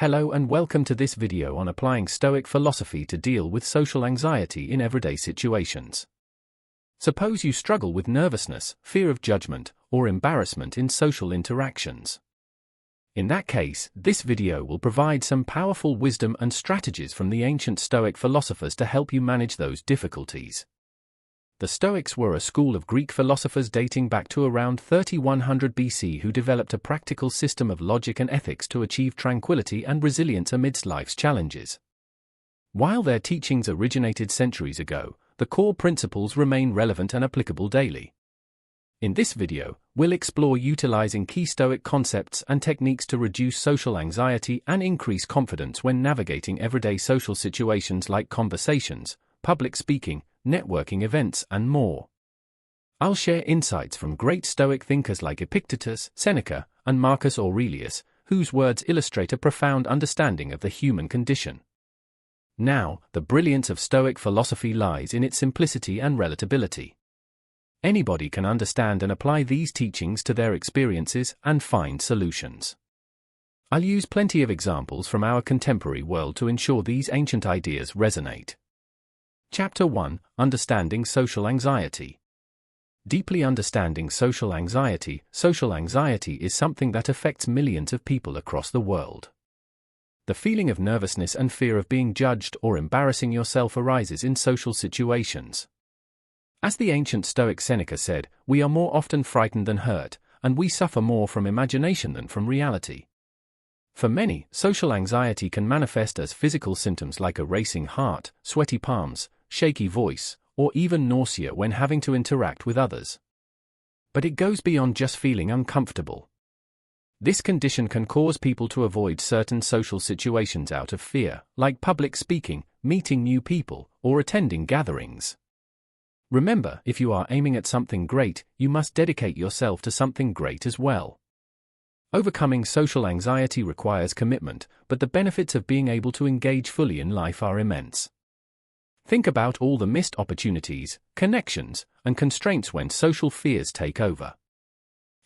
Hello and welcome to this video on applying Stoic philosophy to deal with social anxiety in everyday situations. Suppose you struggle with nervousness, fear of judgment, or embarrassment in social interactions. In that case, this video will provide some powerful wisdom and strategies from the ancient Stoic philosophers to help you manage those difficulties. The Stoics were a school of Greek philosophers dating back to around 3100 BC who developed a practical system of logic and ethics to achieve tranquility and resilience amidst life's challenges. While their teachings originated centuries ago, the core principles remain relevant and applicable daily. In this video, we'll explore utilizing key Stoic concepts and techniques to reduce social anxiety and increase confidence when navigating everyday social situations like conversations, public speaking, networking events, and more. I'll share insights from great Stoic thinkers like Epictetus, Seneca, and Marcus Aurelius, whose words illustrate a profound understanding of the human condition. Now, the brilliance of Stoic philosophy lies in its simplicity and relatability. Anybody can understand and apply these teachings to their experiences and find solutions. I'll use plenty of examples from our contemporary world to ensure these ancient ideas resonate. Chapter 1: Understanding Social Anxiety. Deeply understanding social anxiety. Social anxiety is something that affects millions of people across the world. The feeling of nervousness and fear of being judged or embarrassing yourself arises in social situations. As the ancient Stoic Seneca said, we are more often frightened than hurt, and we suffer more from imagination than from reality. For many, social anxiety can manifest as physical symptoms like a racing heart, sweaty palms, shaky voice, or even nausea when having to interact with others. But it goes beyond just feeling uncomfortable. This condition can cause people to avoid certain social situations out of fear, like public speaking, meeting new people, or attending gatherings. Remember, if you are aiming at something great, you must dedicate yourself to something great as well. Overcoming social anxiety requires commitment, but the benefits of being able to engage fully in life are immense. Think about all the missed opportunities, connections, and constraints when social fears take over.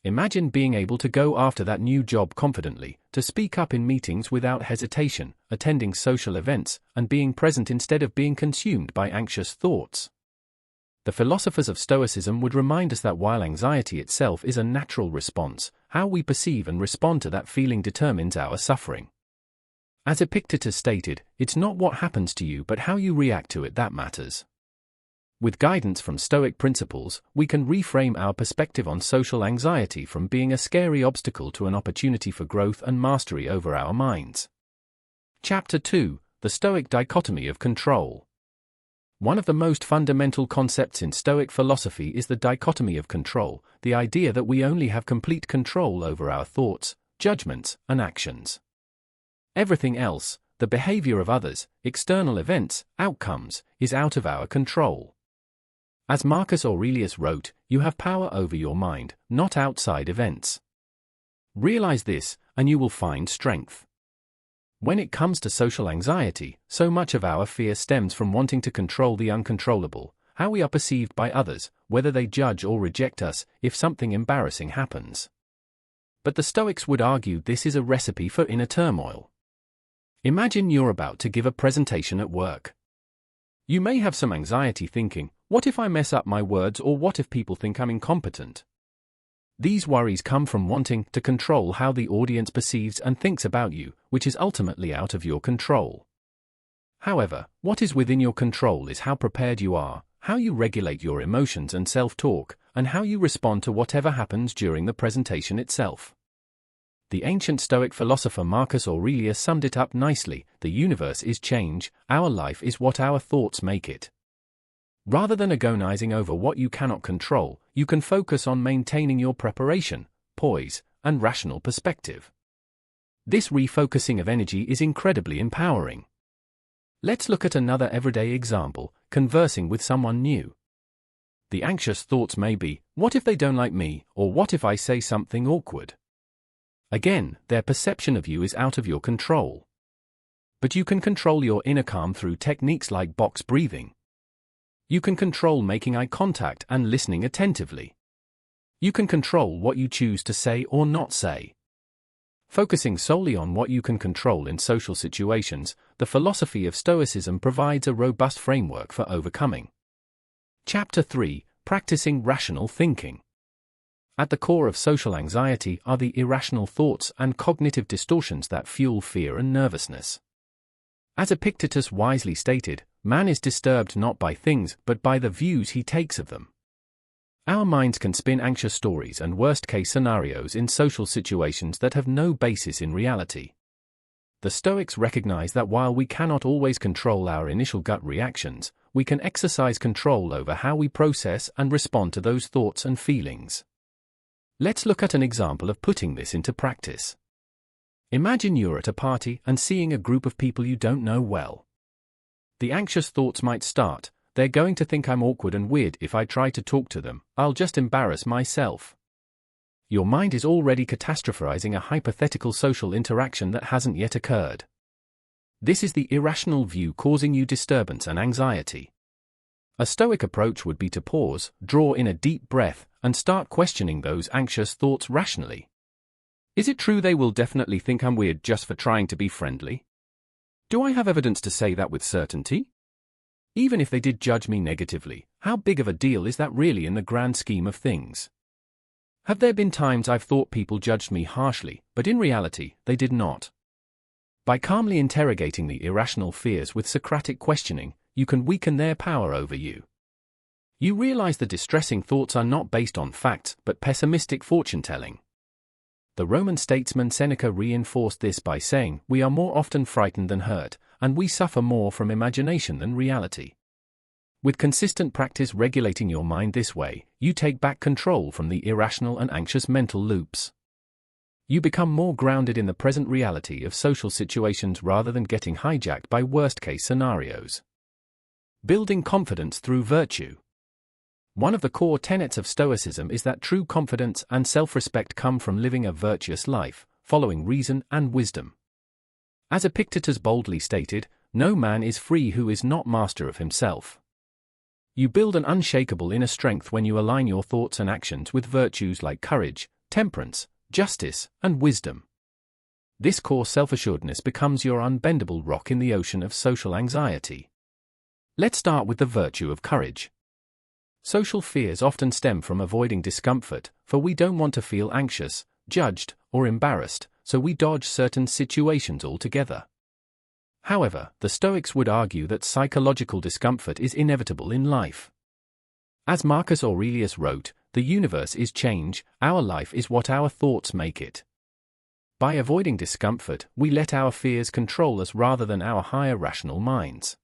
Imagine being able to go after that new job confidently, to speak up in meetings without hesitation, attending social events, and being present instead of being consumed by anxious thoughts. The philosophers of Stoicism would remind us that while anxiety itself is a natural response, how we perceive and respond to that feeling determines our suffering. As Epictetus stated, it's not what happens to you but how you react to it that matters. With guidance from Stoic principles, we can reframe our perspective on social anxiety from being a scary obstacle to an opportunity for growth and mastery over our minds. Chapter 2: The Stoic Dichotomy of Control. One of the most fundamental concepts in Stoic philosophy is the dichotomy of control, the idea that we only have complete control over our thoughts, judgments, and actions. Everything else, the behavior of others, external events, outcomes, is out of our control. As Marcus Aurelius wrote, you have power over your mind, not outside events. Realize this, and you will find strength. When it comes to social anxiety, so much of our fear stems from wanting to control the uncontrollable, how we are perceived by others, whether they judge or reject us, if something embarrassing happens. But the Stoics would argue this is a recipe for inner turmoil. Imagine you're about to give a presentation at work. You may have some anxiety thinking, what if I mess up my words, or what if people think I'm incompetent? These worries come from wanting to control how the audience perceives and thinks about you, which is ultimately out of your control. However, what is within your control is how prepared you are, how you regulate your emotions and self-talk, and how you respond to whatever happens during the presentation itself. The ancient Stoic philosopher Marcus Aurelius summed it up nicely: the universe is change, our life is what our thoughts make it. Rather than agonizing over what you cannot control, you can focus on maintaining your preparation, poise, and rational perspective. This refocusing of energy is incredibly empowering. Let's look at another everyday example: conversing with someone new. The anxious thoughts may be, what if they don't like me, or what if I say something awkward? Again, their perception of you is out of your control. But you can control your inner calm through techniques like box breathing. You can control making eye contact and listening attentively. You can control what you choose to say or not say. Focusing solely on what you can control in social situations, the philosophy of Stoicism provides a robust framework for overcoming. Chapter 3: Practicing Rational Thinking. At the core of social anxiety are the irrational thoughts and cognitive distortions that fuel fear and nervousness. As Epictetus wisely stated, man is disturbed not by things but by the views he takes of them. Our minds can spin anxious stories and worst-case scenarios in social situations that have no basis in reality. The Stoics recognize that while we cannot always control our initial gut reactions, we can exercise control over how we process and respond to those thoughts and feelings. Let's look at an example of putting this into practice. Imagine you're at a party and seeing a group of people you don't know well. The anxious thoughts might start: they're going to think I'm awkward and weird if I try to talk to them, I'll just embarrass myself. Your mind is already catastrophizing a hypothetical social interaction that hasn't yet occurred. This is the irrational view causing you disturbance and anxiety. A Stoic approach would be to pause, draw in a deep breath, and start questioning those anxious thoughts rationally. Is it true they will definitely think I'm weird just for trying to be friendly? Do I have evidence to say that with certainty? Even if they did judge me negatively, how big of a deal is that really in the grand scheme of things? Have there been times I've thought people judged me harshly, but in reality, they did not? By calmly interrogating the irrational fears with Socratic questioning, you can weaken their power over you. You realize the distressing thoughts are not based on facts but pessimistic fortune-telling. The Roman statesman Seneca reinforced this by saying, "We are more often frightened than hurt, and we suffer more from imagination than reality." With consistent practice regulating your mind this way, you take back control from the irrational and anxious mental loops. You become more grounded in the present reality of social situations rather than getting hijacked by worst-case scenarios. Building confidence through virtue. One of the core tenets of Stoicism is that true confidence and self-respect come from living a virtuous life, following reason and wisdom. As Epictetus boldly stated, no man is free who is not master of himself. You build an unshakable inner strength when you align your thoughts and actions with virtues like courage, temperance, justice, and wisdom. This core self-assuredness becomes your unbendable rock in the ocean of social anxiety. Let's start with the virtue of courage. Social fears often stem from avoiding discomfort, for we don't want to feel anxious, judged, or embarrassed, so we dodge certain situations altogether. However, the Stoics would argue that psychological discomfort is inevitable in life. As Marcus Aurelius wrote, "The universe is change, our life is what our thoughts make it." By avoiding discomfort, we let our fears control us rather than our higher rational minds.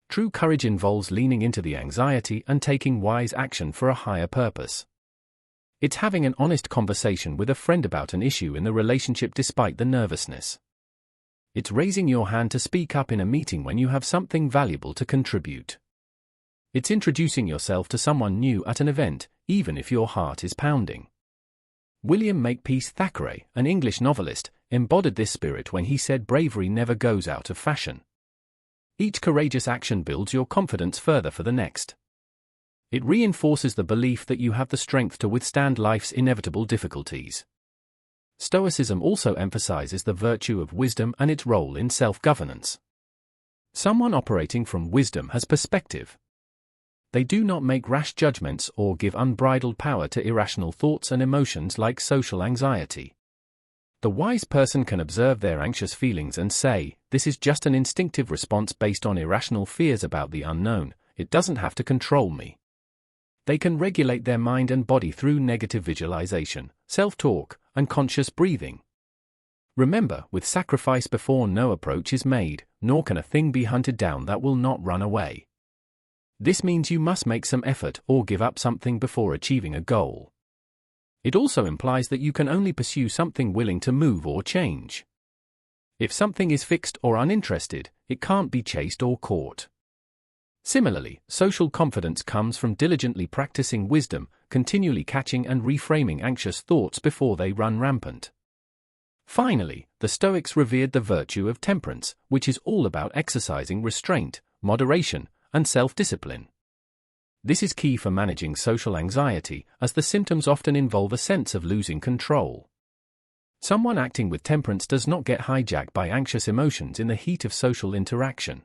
True courage involves leaning into the anxiety and taking wise action for a higher purpose. It's having an honest conversation with a friend about an issue in the relationship despite the nervousness. It's raising your hand to speak up in a meeting when you have something valuable to contribute. It's introducing yourself to someone new at an event, even if your heart is pounding. William Makepeace Thackeray, an English novelist, embodied this spirit when he said bravery never goes out of fashion. Each courageous action builds your confidence further for the next. It reinforces the belief that you have the strength to withstand life's inevitable difficulties. Stoicism also emphasizes the virtue of wisdom and its role in self-governance. Someone operating from wisdom has perspective. They do not make rash judgments or give unbridled power to irrational thoughts and emotions like social anxiety. The wise person can observe their anxious feelings and say, "This is just an instinctive response based on irrational fears about the unknown, it doesn't have to control me." They can regulate their mind and body through negative visualization, self-talk, and conscious breathing. Remember, with sacrifice before no approach is made, nor can a thing be hunted down that will not run away. This means you must make some effort or give up something before achieving a goal. It also implies that you can only pursue something willing to move or change. If something is fixed or uninterested, it can't be chased or caught. Similarly, social confidence comes from diligently practicing wisdom, continually catching and reframing anxious thoughts before they run rampant. Finally, the Stoics revered the virtue of temperance, which is all about exercising restraint, moderation, and self-discipline. This is key for managing social anxiety, as the symptoms often involve a sense of losing control. Someone acting with temperance does not get hijacked by anxious emotions in the heat of social interaction.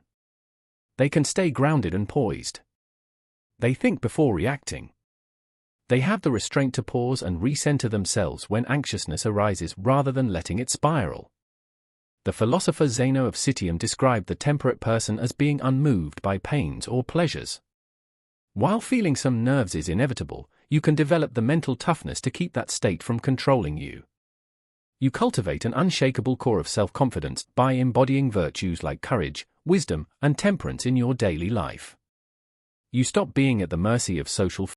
They can stay grounded and poised. They think before reacting. They have the restraint to pause and recenter themselves when anxiousness arises rather than letting it spiral. The philosopher Zeno of Citium described the temperate person as being unmoved by pains or pleasures. While feeling some nerves is inevitable, you can develop the mental toughness to keep that state from controlling you. You cultivate an unshakable core of self-confidence by embodying virtues like courage, wisdom, and temperance in your daily life. You stop being at the mercy of social